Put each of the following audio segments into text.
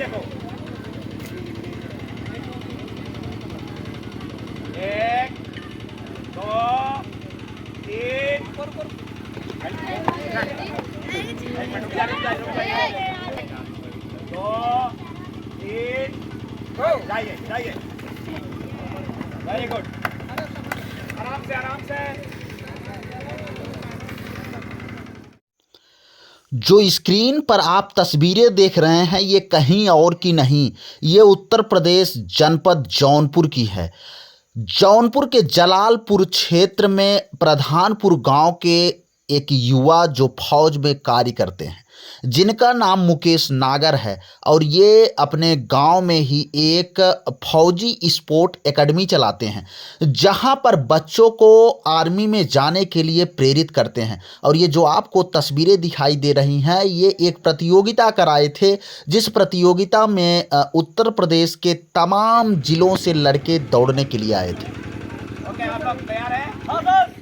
देखो, 1 2 3 2 3 जाइए जाइए, वेरी गुड, आराम से आराम से। जो स्क्रीन पर आप तस्वीरें देख रहे हैं ये कहीं और की नहीं, ये उत्तर प्रदेश जनपद जौनपुर की है। जौनपुर के जलालपुर क्षेत्र में प्रधानपुर गांव के एक युवा जो फौज में कार्य करते हैं, जिनका नाम मुकेश नागर है, और ये अपने गांव में ही एक फौजी स्पोर्ट एकेडमी चलाते हैं, जहां पर बच्चों को आर्मी में जाने के लिए प्रेरित करते हैं। और ये जो आपको तस्वीरें दिखाई दे रही हैं, ये एक प्रतियोगिता कराए थे, जिस प्रतियोगिता में उत्तर प्रदेश के तमाम जिलों से लड़के दौड़ने के लिए आए थे। ओके, आप लोग तैयार हैं? हाँ सर।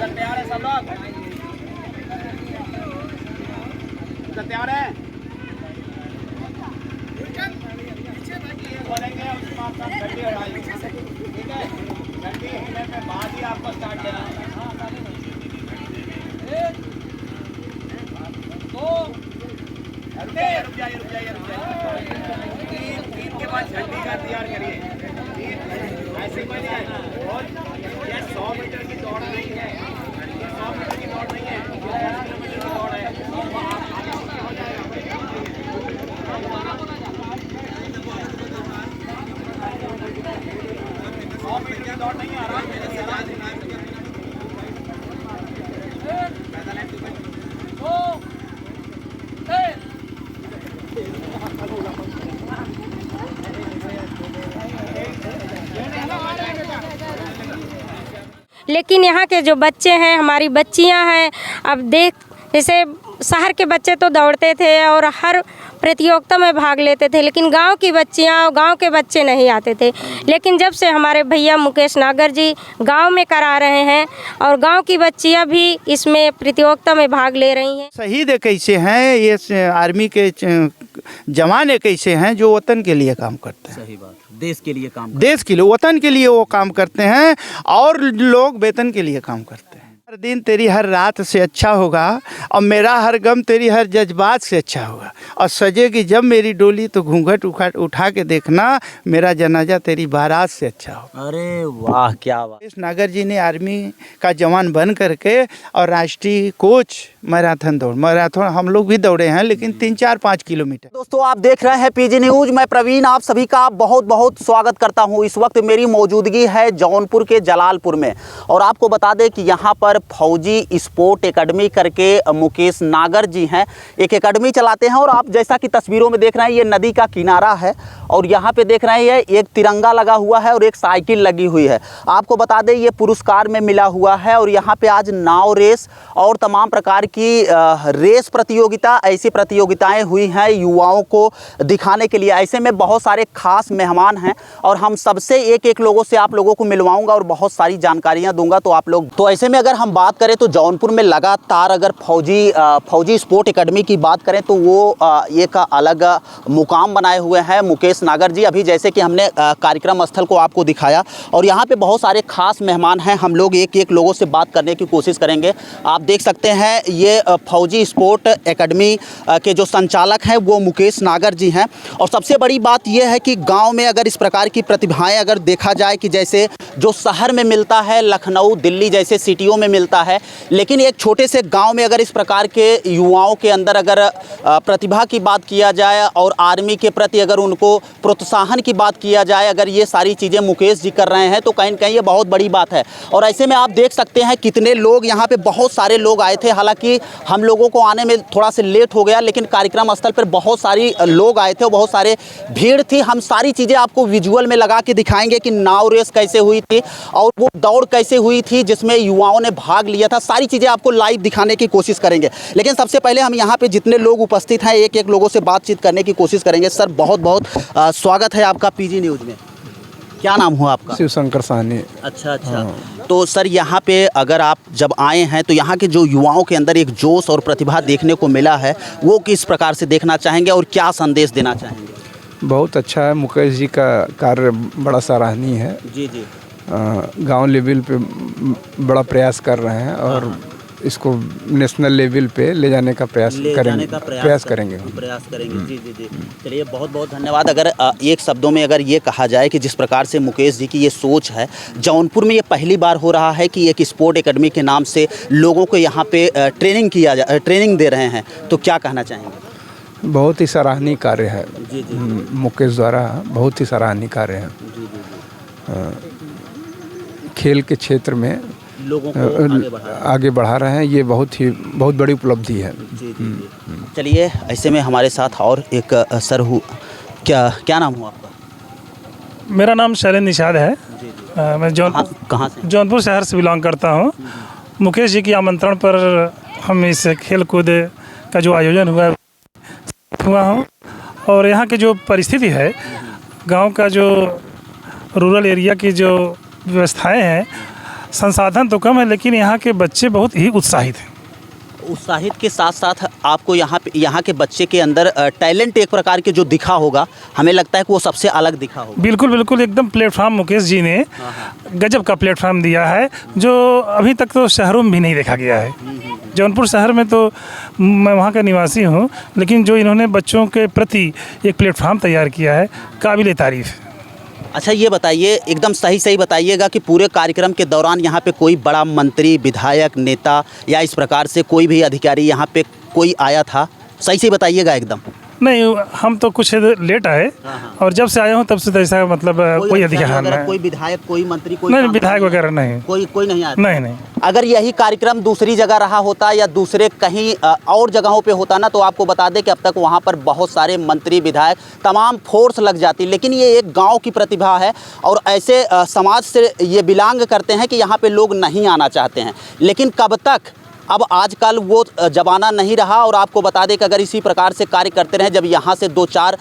तैयार है सब लोग? तैयार है? बोलेंगे उसके बाद सब घंटी हटाइए, ठीक है? घंटी हिलने के बाद ही आपको स्टार्ट देना है। रुक जाइए। तीन के बाद झंडी का तैयार करिए। ऐसे कोई नहीं है, और ये 100 मीटर की दौड़ नहीं है, ये 100 मीटर की दौड़ नहीं है, 10 किलोमीटर की दौड़ है। 100 मीटर की दौड़ नहीं है, आराम से। लेकिन यहाँ के जो बच्चे हैं, हमारी बच्चियाँ हैं, अब देख जैसे शहर के बच्चे तो दौड़ते थे और हर प्रतियोगिता में भाग लेते थे, लेकिन गांव की बच्चियाँ और गांव के बच्चे नहीं आते थे। लेकिन जब से हमारे भैया मुकेश नागर जी गांव में करा रहे हैं और गांव की बच्चियाँ भी इसमें प्रतियोगिता में भाग ले रही हैं। शहीद कैसे हैं ये आर्मी के जवान कैसे हैं जो वतन के लिए काम करते हैं। सही बात, देश के लिए काम, देश के लिए, वतन के लिए वो काम करते हैं, और लोग वेतन के लिए काम करते हैं। हर दिन तेरी हर रात से अच्छा होगा, और मेरा हर गम तेरी हर जज्बात से अच्छा होगा, और सजेगी जब मेरी डोली तो घूंघट उठा के देखना, मेरा जनाजा तेरी बारात से अच्छा होगा। अरे वाह, क्या बात। मुकेश नागर जी ने आर्मी का जवान बन करके और राष्ट्रीय कोच मैराथन हम लोग भी दौड़े हैं, लेकिन 3-4-5 किलोमीटर। दोस्तों, आप देख रहे हैं पीजी न्यूज, मैं प्रवीण आप सभी का बहुत बहुत स्वागत करता हूं। इस वक्त मेरी मौजूदगी है जौनपुर के जलालपुर में, और आपको बता दें कि यहां पर फौजी स्पोर्ट एकेडमी करके मुकेश नागर जी हैं, एक एकेडमी चलाते हैं। और आप जैसा कि तस्वीरों में देख रहे हैं, ये नदी का किनारा है, और यहाँ पे देख रहे हैं एक तिरंगा लगा हुआ है और एक साइकिल लगी हुई है। आपको बता दें ये पुरस्कार में मिला हुआ है, और यहाँ पे आज नाव रेस और तमाम प्रकार की रेस प्रतियोगिता, ऐसी प्रतियोगिताएं हुई हैं युवाओं को दिखाने के लिए। ऐसे में बहुत सारे खास मेहमान हैं, और हम सबसे एक एक लोगों से आप लोगों को मिलवाऊंगा और बहुत सारी जानकारियां दूंगा। तो आप लोग, तो ऐसे में अगर हम बात करें तो जौनपुर में लगातार अगर फौजी स्पोर्ट एकेडमी की बात करें तो वो एक अलग मुकाम बनाए हुए हैं मुकेश नागर जी। अभी जैसे कि हमने कार्यक्रम स्थल को आपको दिखाया, और यहाँ पे बहुत सारे खास मेहमान हैं, हम लोग एक एक लोगों से बात करने की कोशिश करेंगे। आप देख सकते हैं ये फौजी स्पोर्ट एकेडमी के जो संचालक हैं वो मुकेश नागर जी हैं। और सबसे बड़ी बात यह है कि गांव में अगर इस प्रकार की प्रतिभाएं अगर देखा जाए कि जैसे जो शहर में मिलता है, लखनऊ दिल्ली जैसे सिटियों में मिलता है, लेकिन एक छोटे से गांव में अगर इस प्रकार के युवाओं के अंदर अगर प्रतिभा की बात किया जाए और आर्मी के प्रति अगर उनको प्रोत्साहन की बात किया जाए, अगर ये सारी चीज़ें मुकेश जी कर रहे हैं तो कहीं न कहीं ये बहुत बड़ी बात है। और ऐसे में आप देख सकते हैं कितने लोग यहाँ पे, बहुत सारे लोग आए थे। हालांकि हम लोगों को आने में थोड़ा से लेट हो गया, लेकिन कार्यक्रम स्थल पर बहुत सारी लोग आए थे और बहुत सारे भीड़ थी। हम सारी चीज़ें आपको विजुअल में लगा के दिखाएंगे कि नाव रेस कैसे हुई थी और वो दौड़ कैसे हुई थी जिसमें युवाओं ने भाग लिया था। सारी चीज़ें आपको लाइव दिखाने की कोशिश करेंगे। लेकिन सबसे पहले हम यहाँ पे जितने लोग उपस्थित हैं एक एक लोगों से बातचीत करने की कोशिश करेंगे। सर बहुत बहुत स्वागत है आपका पीजी न्यूज़ में। क्या नाम हुआ आपका? शिव शंकर साहनी। अच्छा अच्छा। तो सर यहाँ पे अगर आप जब आए हैं तो यहाँ के जो युवाओं के अंदर एक जोश और प्रतिभा देखने को मिला है, वो किस प्रकार से देखना चाहेंगे और क्या संदेश देना चाहेंगे? बहुत अच्छा है, मुकेश जी का कार्य बड़ा सराहनीय है। जी जी। गांव लेवल पे बड़ा प्रयास कर रहे हैं और इसको नेशनल लेवल पे ले जाने का प्रयास करेंगे। प्रयास करेंगे। जी जी जी। चलिए बहुत बहुत धन्यवाद। अगर एक शब्दों में अगर ये कहा जाए कि जिस प्रकार से मुकेश जी की ये सोच है, जौनपुर में ये पहली बार हो रहा है कि एक स्पोर्ट एकेडमी के नाम से लोगों को यहाँ पे ट्रेनिंग दे रहे हैं, तो क्या कहना चाहेंगे? बहुत ही सराहनीय कार्य है। जी जी। मुकेश द्वारा बहुत ही सराहनीय कार्य है। जी जी। खेल के क्षेत्र में लोगों को आगे बढ़ा रहे हैं, ये बहुत बड़ी उपलब्धि है। जी जी जी। चलिए ऐसे में हमारे साथ और एक सर क्या नाम हुआ आपका? मेरा नाम शैलेंद्र निषाद है। जी जी। मैं कहाँ से? जौनपुर शहर से बिलोंग करता हूँ। मुकेश जी के आमंत्रण पर हम इस खेल कूद का जो आयोजन हुआ हूँ, और यहाँ की जो परिस्थिति है, गांव का जो रूरल एरिया की जो व्यवस्थाएं हैं, संसाधन तो कम है लेकिन यहाँ के बच्चे बहुत ही उत्साहित हैं। उत्साहित के साथ साथ आपको यहाँ के बच्चे के अंदर टैलेंट एक प्रकार के जो दिखा होगा, हमें लगता है कि वो सबसे अलग दिखा होगा। बिल्कुल बिल्कुल, एकदम प्लेटफॉर्म मुकेश जी ने गजब का प्लेटफॉर्म दिया है, जो अभी तक तो शहरों में भी नहीं देखा गया है। जौनपुर शहर में तो मैं वहाँ का निवासी हूँ, लेकिन जो इन्होंने बच्चों के प्रति एक प्लेटफॉर्म तैयार किया है, काबिल तारीफ़ है। अच्छा ये बताइए, एकदम सही बताइएगा कि पूरे कार्यक्रम के दौरान यहाँ पे कोई बड़ा मंत्री, विधायक, नेता या इस प्रकार से कोई भी अधिकारी यहाँ पे कोई आया था? सही से बताइएगा एकदम। नहीं, हम तो कुछ लेट आए और जब से आया हूँ तब से तो ऐसा मतलब कोई अधिकारी नहीं, कोई विधायक, कोई मंत्री, कोई नहीं, विधायक वगैरह नहीं, कोई नहीं आया। नहीं। अगर यही कार्यक्रम दूसरी जगह रहा होता या दूसरे कहीं और जगहों पे होता ना, तो आपको बता दें कि अब तक वहाँ पर बहुत सारे मंत्री, विधायक, तमाम फोर्स लग जाती। लेकिन ये एक गांव की प्रतिभा है और ऐसे समाज से ये बिलोंग करते हैं कि यहाँ पे लोग नहीं आना चाहते हैं। लेकिन कब तक, अब आजकल वो ज़माना नहीं रहा। और आपको बता दें कि अगर इसी प्रकार से कार्य करते रहें, जब यहाँ से 2-4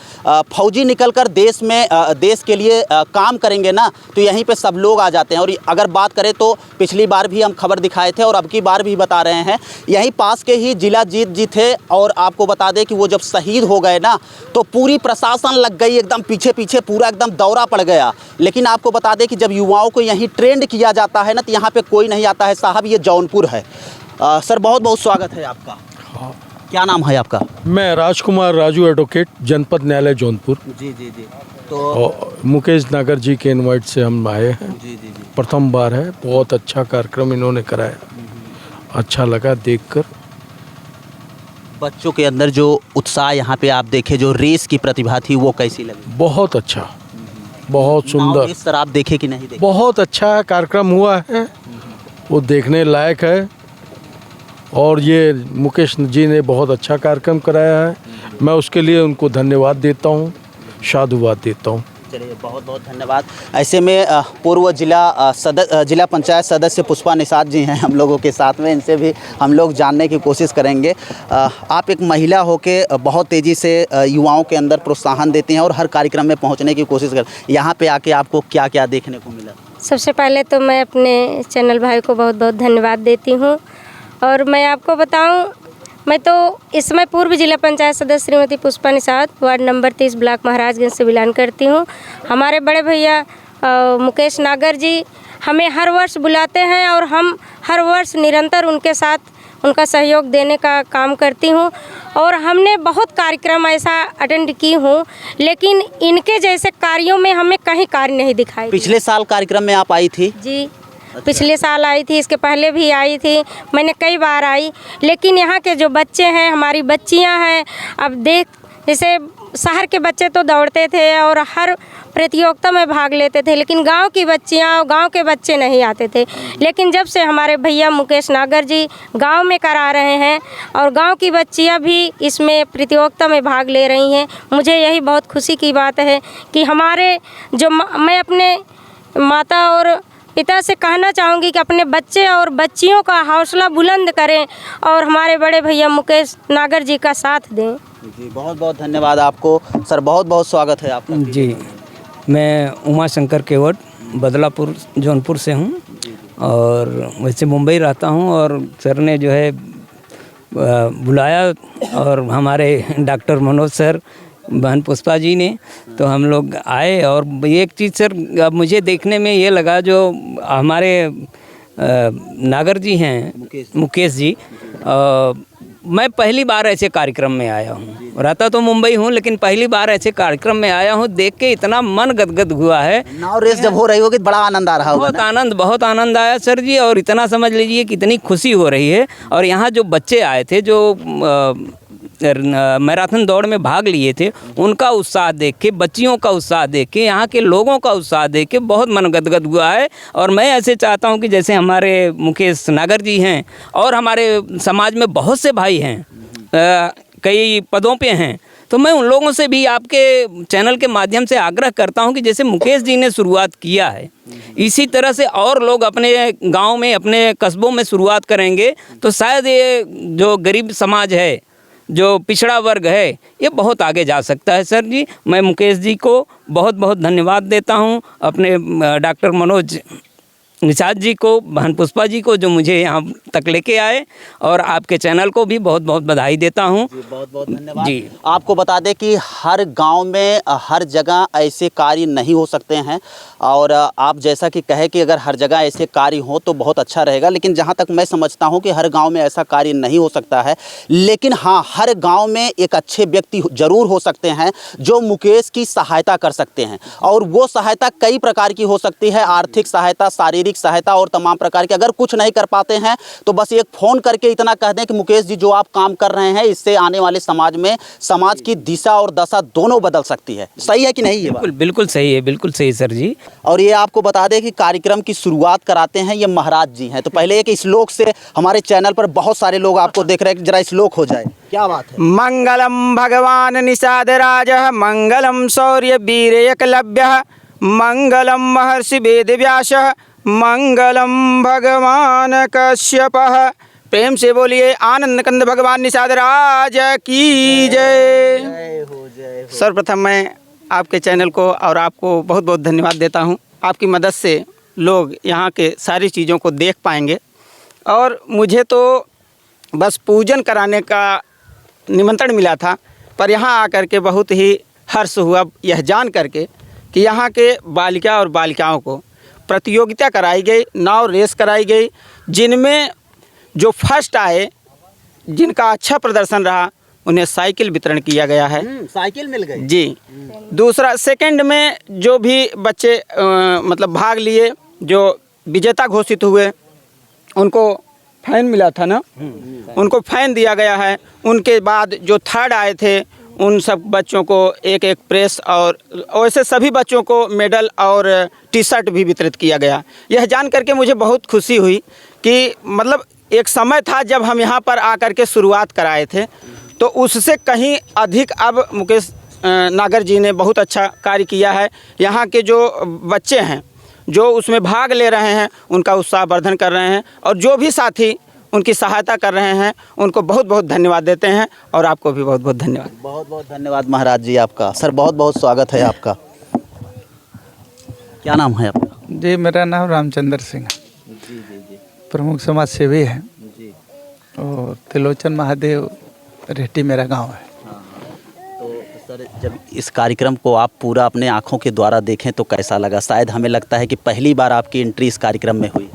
फौजी निकलकर देश के लिए काम करेंगे ना, तो यहीं पे सब लोग आ जाते हैं। और अगर बात करें तो पिछली बार भी हम खबर दिखाए थे और अब की बार भी बता रहे हैं, यहीं पास के ही जिला जीत जी थे। और आपको बता दें कि वो जब शहीद हो गए ना, तो पूरी प्रशासन लग गई, एकदम पीछे पूरा एकदम दौरा पड़ गया। लेकिन आपको बता दें कि जब युवाओं को यहीं ट्रेंड किया जाता है ना, तो यहाँ पर कोई नहीं आता है। साहब ये जौनपुर है। सर बहुत बहुत स्वागत है आपका। हाँ। क्या नाम है आपका? मैं राजकुमार राजू एडवोकेट, जनपद न्यायालय जौनपुर। जी। तो और मुकेश नागर जी के इनवाइट से हम आए हैं। जी। प्रथम बार है, बहुत अच्छा कार्यक्रम इन्होंने कराया, अच्छा लगा देखकर। बच्चों के अंदर जो उत्साह यहाँ पे आप देखे, जो रेस की प्रतिभा थी, वो कैसी लगी? बहुत अच्छा, बहुत सुंदर। सर आप देखे कि नहीं देखे? बहुत अच्छा कार्यक्रम हुआ है, वो देखने लायक है। और ये मुकेश जी ने बहुत अच्छा कार्यक्रम कराया है, मैं उसके लिए उनको धन्यवाद देता हूँ, साधुवाद देता हूँ। चलिए बहुत बहुत धन्यवाद। ऐसे में पूर्व जिला पंचायत सदस्य पुष्पा निषाद जी हैं हम लोगों के साथ में, इनसे भी हम लोग जानने की कोशिश करेंगे। आप एक महिला होके बहुत तेज़ी से युवाओं के अंदर प्रोत्साहन देती हैं और हर कार्यक्रम में पहुंचने की कोशिश करते, यहाँ पे आके आपको क्या क्या देखने को मिला? सबसे पहले तो मैं अपने चैनल भाई को बहुत बहुत धन्यवाद देती हूँ। और मैं आपको बताऊं, मैं तो इस समय पूर्व जिला पंचायत सदस्य Shrimati Pushpa Nishad, ward number 30, block Maharajganj से बिलोंग करती हूं। हमारे बड़े भैया मुकेश नागर जी हमें हर वर्ष बुलाते हैं और हम हर वर्ष निरंतर उनके साथ उनका सहयोग देने का काम करती हूं। और हमने बहुत कार्यक्रम ऐसा अटेंड की हूं, लेकिन इनके जैसे कार्यों में हमें कहीं कार्य नहीं दिखाई। पिछले साल कार्यक्रम में आप आई थी? जी। पिछले साल आई थी, इसके पहले भी आई थी, मैंने कई बार आई। लेकिन यहाँ के जो बच्चे हैं, हमारी बच्चियाँ हैं, अब देख, जैसे शहर के बच्चे तो दौड़ते थे और हर प्रतियोगिता में भाग लेते थे, लेकिन गांव की बच्चियाँ और गांव के बच्चे नहीं आते थे। लेकिन जब से हमारे भैया मुकेश नागर जी गांव में करा रहे हैं और गांव की बच्चियाँ भी इसमें प्रतियोगिता में भाग ले रही हैं, मुझे यही बहुत खुशी की बात है कि हमारे जो मैं अपने माता और पिता से कहना चाहूँगी कि अपने बच्चे और बच्चियों का हौसला बुलंद करें और हमारे बड़े भैया मुकेश नागर जी का साथ दें। जी बहुत बहुत धन्यवाद आपको। सर बहुत बहुत स्वागत है आपका। जी। मैं उमा शंकर केवट बदलापुर जौनपुर से हूँ और वैसे मुंबई रहता हूँ। और सर ने जो है बुलाया और हमारे डॉक्टर मनोज सर, बहन पुष्पा जी ने, तो हम लोग आए। और एक चीज़ सर अब मुझे देखने में ये लगा, जो हमारे नागर जी हैं मुकेश जी, मैं पहली बार ऐसे कार्यक्रम में आया हूँ। रहता तो मुंबई हूँ, लेकिन पहली बार ऐसे कार्यक्रम में आया हूँ। देख के इतना मन गदगद हुआ है। नाव रेस जब हो रही होगी बड़ा आनंद आ रहा होगा। बहुत आनंद आया सर जी। और इतना समझ लीजिए कि इतनी खुशी हो रही है। और यहाँ जो बच्चे आए थे, जो मैराथन दौड़ में भाग लिए थे, उनका उत्साह देख के, बच्चियों का उत्साह देख के, यहाँ के लोगों का उत्साह देख के बहुत मन गदगद हुआ है। और मैं ऐसे चाहता हूँ कि जैसे हमारे मुकेश नागर जी हैं और हमारे समाज में बहुत से भाई हैं, कई पदों पे हैं, तो मैं उन लोगों से भी आपके चैनल के माध्यम से आग्रह करता हूं कि जैसे मुकेश जी ने शुरुआत किया है, इसी तरह से और लोग अपने गांव में, अपने कस्बों में शुरुआत करेंगे तो शायद ये जो गरीब समाज है, जो पिछड़ा वर्ग है, ये बहुत आगे जा सकता है। सर जी, मैं मुकेश जी को बहुत बहुत धन्यवाद देता हूं, अपने डॉक्टर मनोज निषाद जी को, बहन पुष्पा जी को, जो मुझे यहाँ तक लेके आए, और आपके चैनल को भी बहुत बहुत बधाई देता हूँ। बहुत बहुत धन्यवाद जी। आपको बता दें कि हर गांव में, हर जगह ऐसे कार्य नहीं हो सकते हैं। और आप जैसा कि कहे कि अगर हर जगह ऐसे कार्य हो तो बहुत अच्छा रहेगा, लेकिन जहाँ तक मैं समझता हूँ कि हर गाँव में ऐसा कार्य नहीं हो सकता है। लेकिन हाँ, हर गाँव में एक अच्छे व्यक्ति ज़रूर हो सकते हैं जो मुकेश की सहायता कर सकते हैं। और वो सहायता कई प्रकार की हो सकती है, आर्थिक सहायता, शारीरिक सहायता और तमाम प्रकार के। अगर कुछ नहीं कर पाते हैं तो बस एक फ़ोन करके इतना कह दें कि मुकेश जी, जो आप काम कर रहे हैं, इससे आने वाले समाज में समाज की दिशा और दशा दोनों बदल सकती है। सही है कि नहीं? ये बिल्कुल सही है, बिल्कुल सही सर जी। और ये आपको बता दें कि कार्यक्रम की शुरुआत कराते हैं ये महाराज जी हैं। तो पहले एक श्लोक से, हमारे चैनल पर बहुत सारे लोग आपको देख रहे हैं, जरा श्लोक हो जाए। क्या बात है? मंगलम भगवान निषादराज, मंगलम शौर्य वीर एकलव्य, मंगलम महर्षि वेदव्यास, मंगलम भगवान कश्यप। प्रेम से बोलिए आनंद कंद भगवान निषादराज की जय। सर्वप्रथम मैं आपके चैनल को और आपको बहुत बहुत धन्यवाद देता हूं। आपकी मदद से लोग यहाँ के सारी चीज़ों को देख पाएंगे। और मुझे तो बस पूजन कराने का निमंत्रण मिला था, पर यहाँ आकर के बहुत ही हर्ष हुआ यह जान करके कि यहाँ के बालिका और बालिकाओं को प्रतियोगिता कराई गई, नाव रेस कराई गई, जिनमें जो फर्स्ट आए, जिनका अच्छा प्रदर्शन रहा, उन्हें साइकिल वितरण किया गया है। साइकिल मिल गई जी। दूसरा, सेकंड में जो भी बच्चे मतलब भाग लिए, जो विजेता घोषित हुए, उनको फैन मिला था ना, उनको फैन दिया गया है। उनके बाद जो थर्ड आए थे, उन सब बच्चों को एक एक प्रेस, और वैसे सभी बच्चों को मेडल और टी शर्ट भी वितरित किया गया। यह जान करके मुझे बहुत खुशी हुई कि मतलब एक समय था जब हम यहाँ पर आकर के शुरुआत कराए थे, तो उससे कहीं अधिक अब मुकेश नागर जी ने बहुत अच्छा कार्य किया है। यहाँ के जो बच्चे हैं, जो उसमें भाग ले रहे हैं, उनका उत्साह वर्धन कर रहे हैं, और जो भी साथी उनकी सहायता कर रहे हैं, उनको बहुत बहुत धन्यवाद देते हैं। और आपको भी बहुत बहुत धन्यवाद। बहुत बहुत धन्यवाद महाराज जी आपका। सर, बहुत बहुत स्वागत है आपका। क्या नाम है आपका? जी, मेरा नाम रामचंद्र सिंह है। जी जी जी। प्रमुख समाज सेवी है जी। और त्रिलोचन महादेव रेहटी मेरा गांव है। तो सर, जब इस कार्यक्रम को आप पूरा अपने आँखों के द्वारा देखें तो कैसा लगा? शायद हमें लगता है कि पहली बार आपकी एंट्री इस कार्यक्रम में हुई।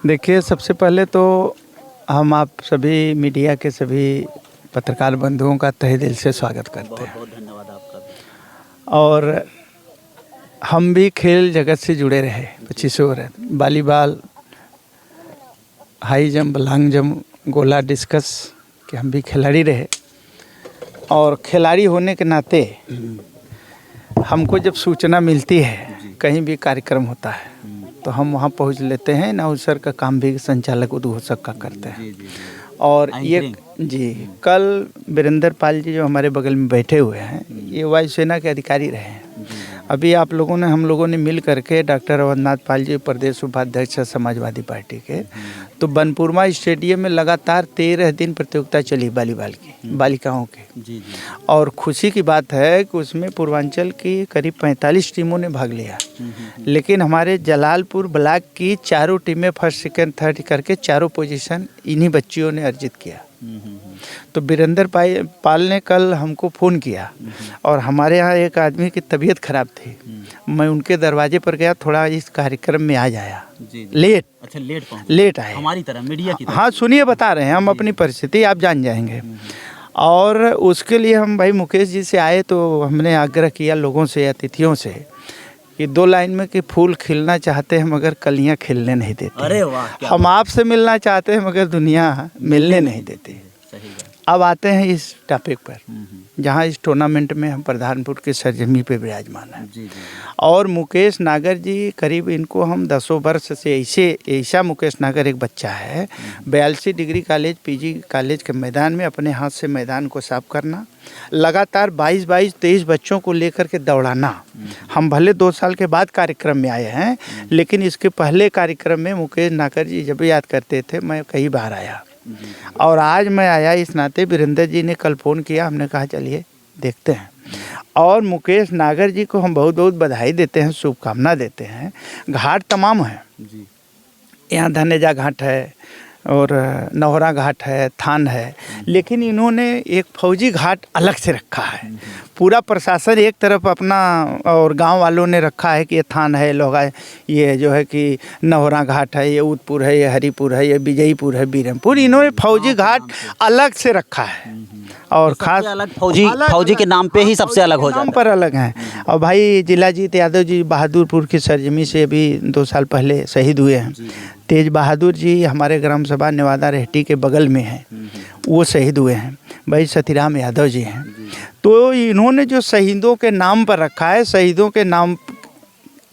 देखिए, सबसे पहले तो हम आप सभी मीडिया के सभी पत्रकार बंधुओं का तहे दिल से स्वागत करते हैं। बहुत धन्यवाद आपका भी। और हम भी खेल जगत से जुड़े रहे 25 वर्ष, volleyball, high jump, long jump, गोला, डिस्कस के हम भी खिलाड़ी रहे। और खिलाड़ी होने के नाते हमको जब सूचना मिलती है कहीं भी कार्यक्रम होता है तो हम वहाँ पहुँच लेते हैं। नाउसर का काम भी संचालक उद्घोषक का करते हैं। और ये जी, कल वीरेंद्र पाल जी जो हमारे बगल में बैठे हुए हैं, ये वायुसेना के अधिकारी रहे हैं। अभी आप लोगों ने हम लोगों ने मिल करके डॉक्टर अवधनाथ पाल जी प्रदेश उपाध्यक्ष है समाजवादी पार्टी के, तो बनपुरमा स्टेडियम में लगातार 13 दिन प्रतियोगिता चली वॉलीबॉल की, बालिकाओं की। और खुशी की बात है कि उसमें पूर्वांचल की करीब 45 टीमों ने भाग लिया, लेकिन हमारे जलालपुर ब्लॉक की चारों टीमें फर्स्ट सेकंड थर्ड करके चारों पोजीशन इन्हीं बच्चियों ने अर्जित किया। तो वीरेंद्र पाल ने कल हमको फ़ोन किया और हमारे यहाँ एक आदमी की तबीयत खराब थी, मैं उनके दरवाजे पर गया, थोड़ा इस कार्यक्रम में आ जाया लेट। अच्छा, लेट आए हमारी तरह मीडिया की तरह। हाँ सुनिए, बता रहे हैं हम अपनी परिस्थिति, आप जान जाएंगे। और उसके लिए हम भाई मुकेश जी से आए तो हमने आग्रह किया लोगों से, अतिथियों से कि 2 लाइन में कि फूल खिलना चाहते हैं मगर कलियां खिलने नहीं देती। अरे वाह, क्या हम आपसे मिलना चाहते हैं मगर दुनिया मिलने नहीं देती। अब आते हैं इस टॉपिक पर, जहां इस टूर्नामेंट में हम प्रधानपुर के सरजमी पे विराजमान हैं। और मुकेश नागर जी करीब इनको हम 10 वर्ष से ऐसा मुकेश नागर एक बच्चा है, 42 डिग्री कॉलेज पीजी कॉलेज के मैदान में अपने हाथ से मैदान को साफ करना, लगातार 22-23 बच्चों को लेकर के दौड़ाना। हम भले 2 साल के बाद कार्यक्रम में आए हैं, लेकिन इसके पहले कार्यक्रम में मुकेश नागर जी जब याद करते थे मैं कई बार आया, और आज मैं आया इस नाते वीरेंद्र जी ने कल फ़ोन किया, हमने कहा चलिए देखते हैं। और मुकेश नागर जी को हम बहुत बहुत बधाई देते हैं, शुभकामना देते हैं। घाट तमाम है, यहाँ धनेजा घाट है और नौहरा घाट है, थान है, लेकिन इन्होंने एक फौजी घाट अलग से रखा है। पूरा प्रशासन एक तरफ अपना और गांव वालों ने रखा है कि ये थान है, लोग ये जो है कि नौहरा घाट है, ये उदपुर है, ये हरिपुर है, ये विजयपुर है, बीरमपुर, इन्होंने फौजी घाट अलग से रखा है। और खास अलग फौजी के नाम पे ही सबसे अलग हो जाता है, नाम पर अलग हैं। और भाई जिलाजीत यादव जी बहादुरपुर की सरजमी से अभी 2 साल पहले शहीद हुए हैं। तेज बहादुर जी हमारे ग्राम सभा नेवादा रेहटी के बगल में हैं, वो शहीद हुए हैं। भाई सतीराम यादव जी हैं। तो इन्होंने जो शहीदों के नाम पर रखा है, शहीदों के नाम,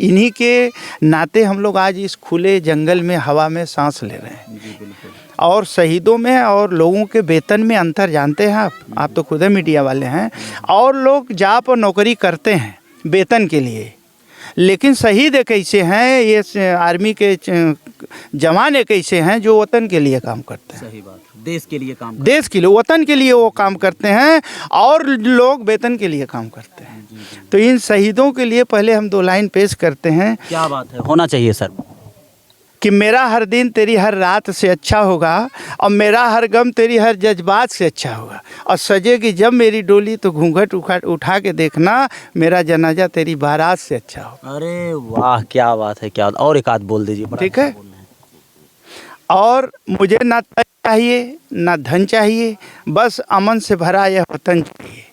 इन्हीं के नाते हम लोग आज इस खुले जंगल में हवा में सांस ले रहे हैं। और शहीदों में और लोगों के वेतन में अंतर जानते हैं आप तो खुद मीडिया वाले हैं। और लोग जाप और नौकरी करते हैं वेतन के लिए, लेकिन शहीद एक ऐसे हैं, ये आर्मी के जवान एक ऐसे हैं जो वतन के लिए काम करते हैं। सही बात, देश के लिए काम, देश के लिए, वतन के लिए वो काम करते हैं, और लोग वेतन के लिए काम करते हैं। तो इन शहीदों के लिए पहले हम 2 लाइन पेश करते हैं। क्या बात है, होना चाहिए सर। कि मेरा हर दिन तेरी हर रात से अच्छा होगा, और मेरा हर गम तेरी हर जज्बात से अच्छा होगा, और सजेगी जब मेरी डोली तो घूंघट उठा के देखना, मेरा जनाजा तेरी बारात से अच्छा होगा। अरे वाह, क्या बात है, क्या। और एक आध बोल दीजिए। ठीक है। और मुझे ना तन चाहिए ना धन चाहिए, बस अमन से भरा यह वतन चाहिए,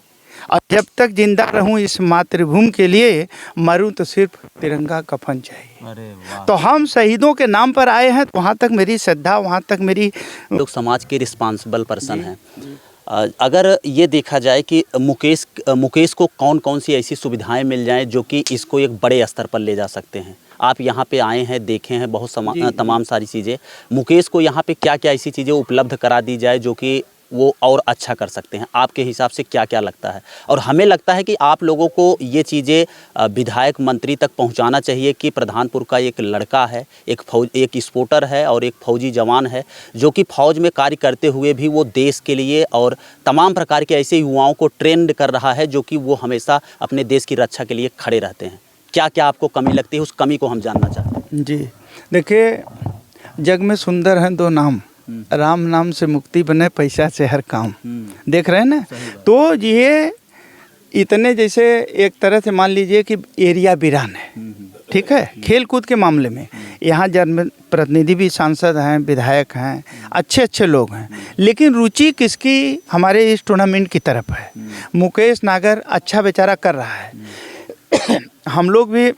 और जब तक जिंदा रहूं इस मातृभूमि के लिए, मरूं तो सिर्फ तिरंगा कफन चाहिए। अरे वाह। तो हम शहीदों के नाम पर आए हैं, तो वहाँ तक मेरी श्रद्धा, वहाँ तक मेरी। लोग समाज के रिस्पांसिबल पर्सन हैं। अगर ये देखा जाए कि मुकेश को कौन कौन सी ऐसी सुविधाएं मिल जाएं जो कि इसको एक बड़े स्तर पर ले जा सकते हैं। आप यहाँ पे आए हैं, देखे हैं बहुत तमाम सारी चीज़ें, मुकेश को यहाँ पे क्या क्या ऐसी चीज़ें उपलब्ध करा दी जाए जो कि वो और अच्छा कर सकते हैं, आपके हिसाब से क्या क्या लगता है? और हमें लगता है कि आप लोगों को ये चीज़ें विधायक मंत्री तक पहुंचाना चाहिए कि प्रधानपुर का एक लड़का है, एक स्पोर्टर है और एक फौजी जवान है, जो कि फ़ौज में कार्य करते हुए भी वो देश के लिए और तमाम प्रकार के ऐसे युवाओं को ट्रेंड कर रहा है, जो कि वो हमेशा अपने देश की रक्षा के लिए खड़े रहते हैं। क्या क्या आपको कमी लगती है, उस कमी को हम जानना चाहते हैं। जी देखिए, जग में सुंदर हैं 2 नाम, राम नाम से मुक्ति बने, पैसा से हर काम। देख रहे हैं ना। तो ये इतने, जैसे एक तरह से मान लीजिए कि एरिया वीरान है, ठीक है, खेल कूद के मामले में यहाँ जनप्रतिनिधि भी, सांसद हैं, विधायक हैं, अच्छे अच्छे लोग हैं, लेकिन रुचि किसकी हमारे इस टूर्नामेंट की तरफ है। मुकेश नागर अच्छा बेचारा कर रहा है। हम लोग भी,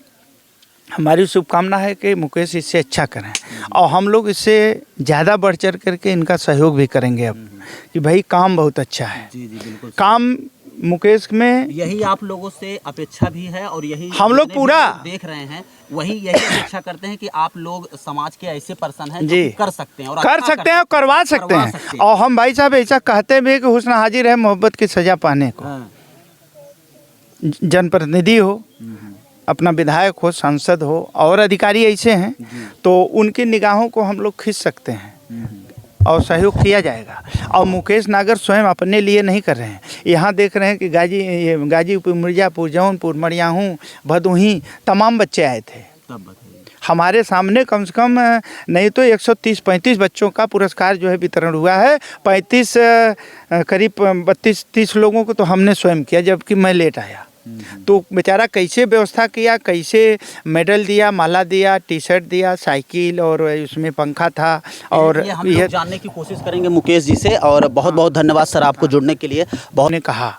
हमारी शुभकामना है कि मुकेश इससे अच्छा करें, और हम लोग इससे ज़्यादा बढ़ चढ़ करके इनका सहयोग भी करेंगे अब, कि भाई काम बहुत अच्छा है। जी बिल्कुल। काम मुकेश में यही आप लोगों से अपेक्षा भी है, और यही हम लोग पूरा देख रहे हैं, वही यही अपेक्षा करते हैं कि आप लोग समाज के ऐसे पर्सन हैं जी जो कर सकते हैं और कर सकते हैं और करवा सकते हैं। और हम भाई साहब ऐसा कहते भी कि हुस्न हाजिर है मोहब्बत की सज़ा पाने को। जनप्रतिनिधि हो, अपना विधायक हो, सांसद हो और अधिकारी ऐसे हैं तो उनकी निगाहों को हम लोग खींच सकते हैं और सहयोग किया जाएगा। और मुकेश नागर स्वयं अपने लिए नहीं कर रहे हैं, यहाँ देख रहे हैं कि गाजीपुर, मिर्ज़ापुर, जौनपुर, मड़ियाहूँ, भदोही तमाम बच्चे आए थे। हमारे सामने कम से कम नहीं तो 130-35 बच्चों का पुरस्कार जो है वितरण हुआ है। 35 करीब 32-30 लोगों को तो हमने स्वयं किया, जबकि मैं लेट आया। तो बेचारा कैसे व्यवस्था किया, कैसे मेडल दिया, माला दिया, टी शर्ट दिया, साइकिल और उसमें पंखा था। और हम लोग जानने की कोशिश करेंगे मुकेश जी से। और बहुत बहुत धन्यवाद सर आपको जुड़ने के लिए। बहुत ने कहा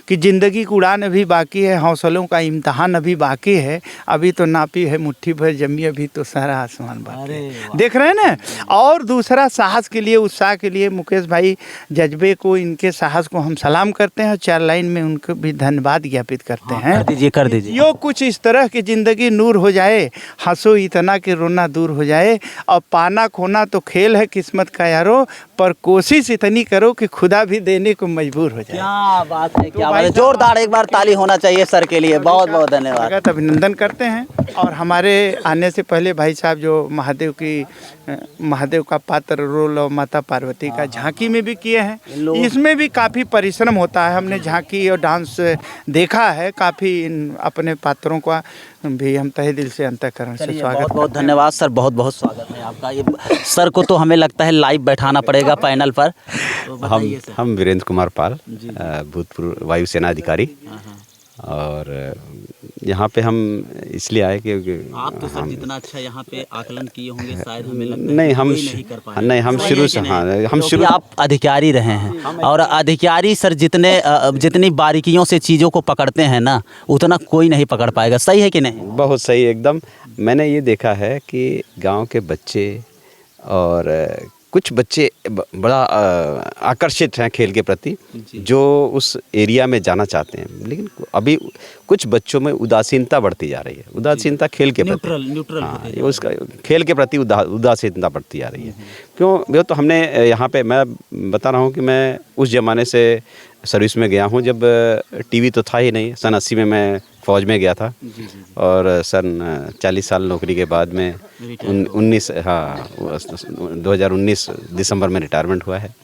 कि ज़िंदगी की उड़ान अभी बाकी है, हौसलों का इम्तहान अभी बाकी है, अभी तो नापी है मुट्ठी भर जमी, अभी तो सारा आसमान बाकी है। देख रहे हैं ना। और दूसरा साहस के लिए, उत्साह के लिए मुकेश भाई जज्बे को, इनके साहस को हम सलाम करते हैं और 4 लाइन में उनको भी धन्यवाद ज्ञापित करते हैं। कर दीजिए। यो कुछ इस तरह की ज़िंदगी नूर हो जाए, हंसो इतना कि रोना दूर हो जाए। और पाना खोना तो खेल है किस्मत का यारो, पर कोशिश इतनी करो कि खुदा भी देने को मजबूर हो जाए। क्या बात है, क्या बात है। जोरदार एक बार ताली होना चाहिए सर के लिए। बहुत बहुत धन्यवाद। अभिनंदन करते हैं। और हमारे आने से पहले भाई साहब जो महादेव का पात्र रोल और माता पार्वती का झांकी में भी किए हैं, इसमें भी काफ़ी परिश्रम होता है। हमने झांकी और डांस देखा है, काफ़ी अपने पात्रों का भी हम तहे दिल से अंतःकरण से स्वागत। बहुत बहुत धन्यवाद सर, बहुत बहुत स्वागत है आपका। ये सर को तो हमें लगता है लाइव बैठाना पड़ेगा पैनल पर। तो हम वीरेंद्र कुमार पाल, भूतपूर्व वायुसेना अधिकारी। और यहाँ पे हम इसलिए आए कि आप तो सर जितना अच्छा यहाँ पे आकलन किए होंगे शायद हमें लगता है नहीं हम शुरू से हम शुरू आप अधिकारी रहे हैं। और अधिकारी सर जितनी बारीकियों से चीज़ों को पकड़ते हैं ना, उतना कोई नहीं पकड़ पाएगा। सही है कि नहीं? बहुत सही, एकदम। मैंने ये देखा है कि गांव के बच्चे और कुछ बच्चे बड़ा आकर्षित हैं खेल के प्रति, जो उस एरिया में जाना चाहते हैं। लेकिन अभी कुछ बच्चों में उदासीनता बढ़ती जा रही है। उदासीनता खेल के प्रति, हाँ, उसका खेल के प्रति उदासीनता बढ़ती जा रही है। क्यों? तो हमने यहाँ पे, मैं बता रहा हूँ कि मैं उस ज़माने से सर्विस में गया हूँ जब टीवी तो था ही नहीं। सन 80 में मैं फ़ौज में गया था और सन 40 साल नौकरी के बाद में 2019 दिसंबर में रिटायरमेंट हुआ है।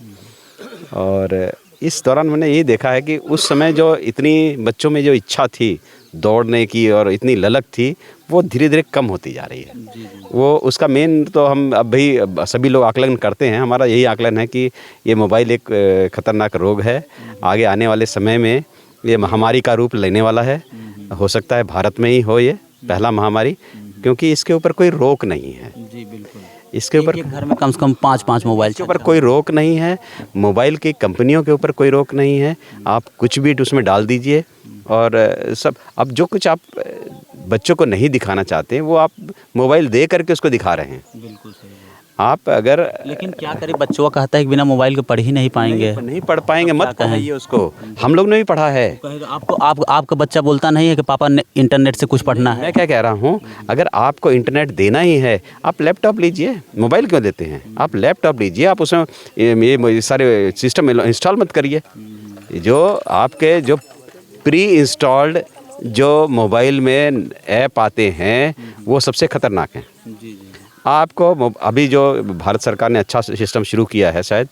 और इस दौरान मैंने ये देखा है कि उस समय जो इतनी बच्चों में जो इच्छा थी दौड़ने की और इतनी ललक थी, वो धीरे धीरे कम होती जा रही है। वो उसका मेन तो हम अब भी सभी लोग आकलन करते हैं। हमारा यही आकलन है कि ये मोबाइल एक ख़तरनाक रोग है। आगे आने वाले समय में ये महामारी का रूप लेने वाला है। हो सकता है भारत में ही हो ये पहला महामारी, क्योंकि इसके ऊपर कोई रोक नहीं है। जी बिल्कुल। इसके ऊपर घर में कम से कम 5 मोबाइल के ऊपर कोई रोक नहीं है। मोबाइल की कंपनियों के ऊपर कोई रोक नहीं है। आप कुछ भी उसमें डाल दीजिए और सब। अब जो कुछ आप बच्चों को नहीं दिखाना चाहते हैं वो आप मोबाइल दे करके उसको दिखा रहे हैं। बिल्कुल सही। आप अगर, लेकिन क्या करें, बच्चों का कहता है कि बिना मोबाइल के पढ़ ही नहीं पाएंगे। नहीं पढ़ पाएंगे, मत कहिए उसको। हम लोग ने भी पढ़ा है। आपको आपका बच्चा बोलता नहीं है कि पापा ने इंटरनेट से कुछ पढ़ना है? मैं क्या कह रहा हूँ, अगर आपको इंटरनेट देना ही है, आप लैपटॉप लीजिए। मोबाइल क्यों देते हैं? आप लैपटॉप लीजिए, आप उसमें ये सारे सिस्टम इंस्टॉल मत करिए। जो आपके जो प्री इंस्टॉल्ड जो मोबाइल में ऐप आते हैं वो सबसे ख़तरनाक हैं। आपको अभी जो भारत सरकार ने अच्छा सिस्टम शुरू किया है शायद,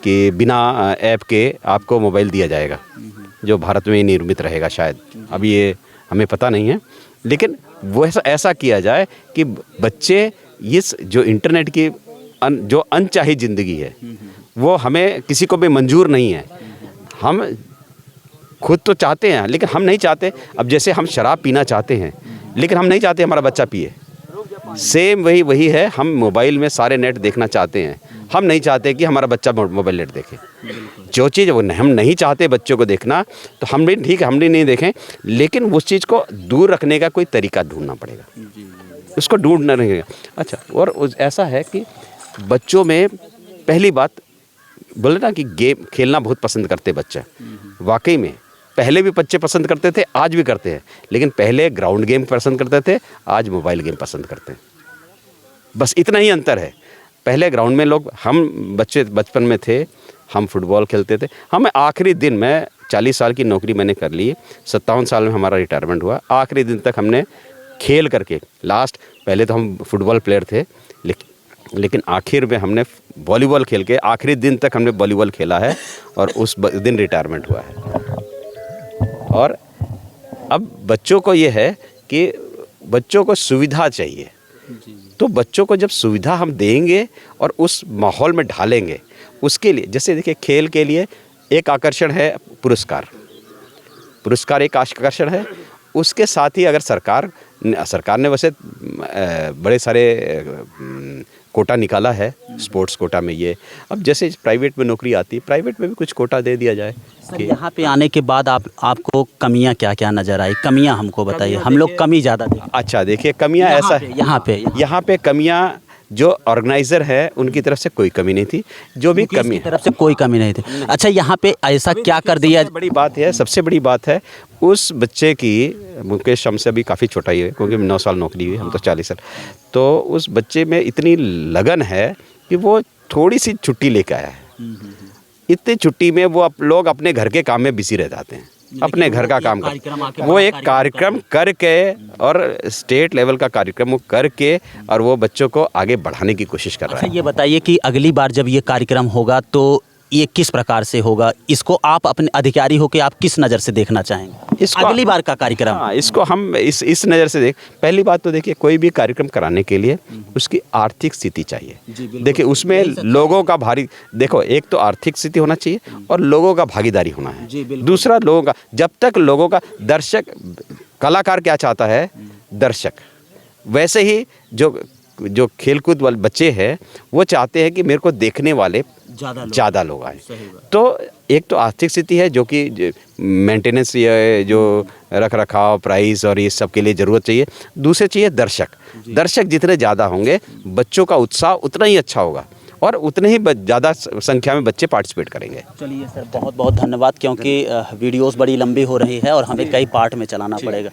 कि बिना ऐप के आपको मोबाइल दिया जाएगा, जो भारत में ही निर्मित रहेगा शायद। अभी ये हमें पता नहीं है, लेकिन वो ऐसा किया जाए कि बच्चे इस जो इंटरनेट की जो अनचाही ज़िंदगी है वो हमें किसी को भी मंजूर नहीं है। हम खुद तो चाहते हैं लेकिन हम नहीं चाहते। अब जैसे हम शराब पीना चाहते हैं लेकिन हम नहीं चाहते हमारा बच्चा पिए, सेम वही है। हम मोबाइल में सारे नेट देखना चाहते हैं, हम नहीं चाहते कि हमारा बच्चा मोबाइल नेट देखे। जो चीज़ वो हम नहीं चाहते बच्चों को देखना, तो हम भी ठीक है, हम भी नहीं देखें, लेकिन उस चीज़ को दूर रखने का कोई तरीका ढूंढना पड़ेगा, उसको ढूंढना रहेगा। अच्छा, और ऐसा है कि बच्चों में पहली बात बोले ना कि गेम खेलना बहुत पसंद करते बच्चे। वाकई में पहले भी बच्चे पसंद करते थे, आज भी करते हैं, लेकिन पहले ग्राउंड गेम पसंद करते थे, आज मोबाइल गेम पसंद करते हैं। बस इतना ही अंतर है। पहले ग्राउंड में लोग, हम बच्चे बचपन में थे, हम फुटबॉल खेलते थे। हमें आखिरी दिन में 40 साल की नौकरी मैंने कर ली, 57 साल में हमारा रिटायरमेंट हुआ। आखिरी दिन तक हमने खेल करके पहले तो हम फुटबॉल प्लेयर थे, लेकिन आखिर में हमने वॉलीबॉल खेल के आखिरी दिन तक हमने वॉलीबॉल खेला है और उस दिन रिटायरमेंट हुआ है। और अब बच्चों को ये है कि बच्चों को सुविधा चाहिए, तो बच्चों को जब सुविधा हम देंगे और उस माहौल में ढालेंगे, उसके लिए जैसे देखिए खेल के लिए एक आकर्षण है पुरस्कार एक आकर्षण है। उसके साथ ही अगर सरकार ने वैसे बड़े सारे कोटा निकाला है स्पोर्ट्स कोटा में। ये अब जैसे प्राइवेट में नौकरी आती है, प्राइवेट में भी कुछ कोटा दे दिया जाए। सर यहाँ पे आने के बाद आपको कमियाँ क्या क्या नज़र आई? कमियाँ हमको बताइए, हम लोग कमी ज़्यादा देखते हैं। अच्छा देखिए कमियाँ ऐसा है, यहाँ पे कमियाँ जो ऑर्गेनाइज़र है उनकी तरफ से कोई कमी नहीं थी, जो भी कमी तरफ से कोई कमी नहीं थी। अच्छा यहाँ पे ऐसा क्या कर दिया? सबसे बड़ी बात है उस बच्चे की, मुकेश हमसे अभी काफ़ी छोटा ही है क्योंकि 9 साल नौकरी हुई, हम तो 40 साल, तो उस बच्चे में इतनी लगन है कि वो थोड़ी सी छुट्टी लेकर आया है। इतनी छुट्टी में वो लोग अपने घर के काम में बिजी रह जाते हैं, अपने घर का काम कर, वो एक कार्यक्रम करके और स्टेट लेवल का कार्यक्रम वो करके और वो बच्चों को आगे बढ़ाने की कोशिश कर रहा है। अच्छा ये बताइए कि अगली बार जब ये कार्यक्रम होगा तो ये किस प्रकार से होगा? इसको आप अपने अधिकारी हो के आप किस नज़र से देखना चाहेंगे इसको अगली बार का कार्यक्रम? हाँ, इसको हम इस नज़र से पहली बात तो देखिए कोई भी कार्यक्रम कराने के लिए उसकी आर्थिक स्थिति चाहिए। देखिए उसमें लोगों का एक तो आर्थिक स्थिति होना चाहिए और लोगों का भागीदारी होना है। दूसरा लोगों का, जब तक लोगों का कलाकार क्या चाहता है, दर्शक, वैसे ही जो खेलकूद वाले बच्चे हैं वो चाहते हैं कि मेरे को देखने वाले ज़्यादा लोग आए। तो एक तो आर्थिक स्थिति है जो कि मेंटेनेंस, जो रख रखाव, प्राइस और ये सब के लिए ज़रूरत चाहिए। दूसरे चाहिए दर्शक जितने ज़्यादा होंगे बच्चों का उत्साह उतना ही अच्छा होगा और उतने ही ज़्यादा संख्या में बच्चे पार्टिसिपेट करेंगे। चलिए सर बहुत बहुत धन्यवाद, क्योंकि वीडियोस बड़ी लंबी हो रही है और हमें कई पार्ट में चलाना पड़ेगा।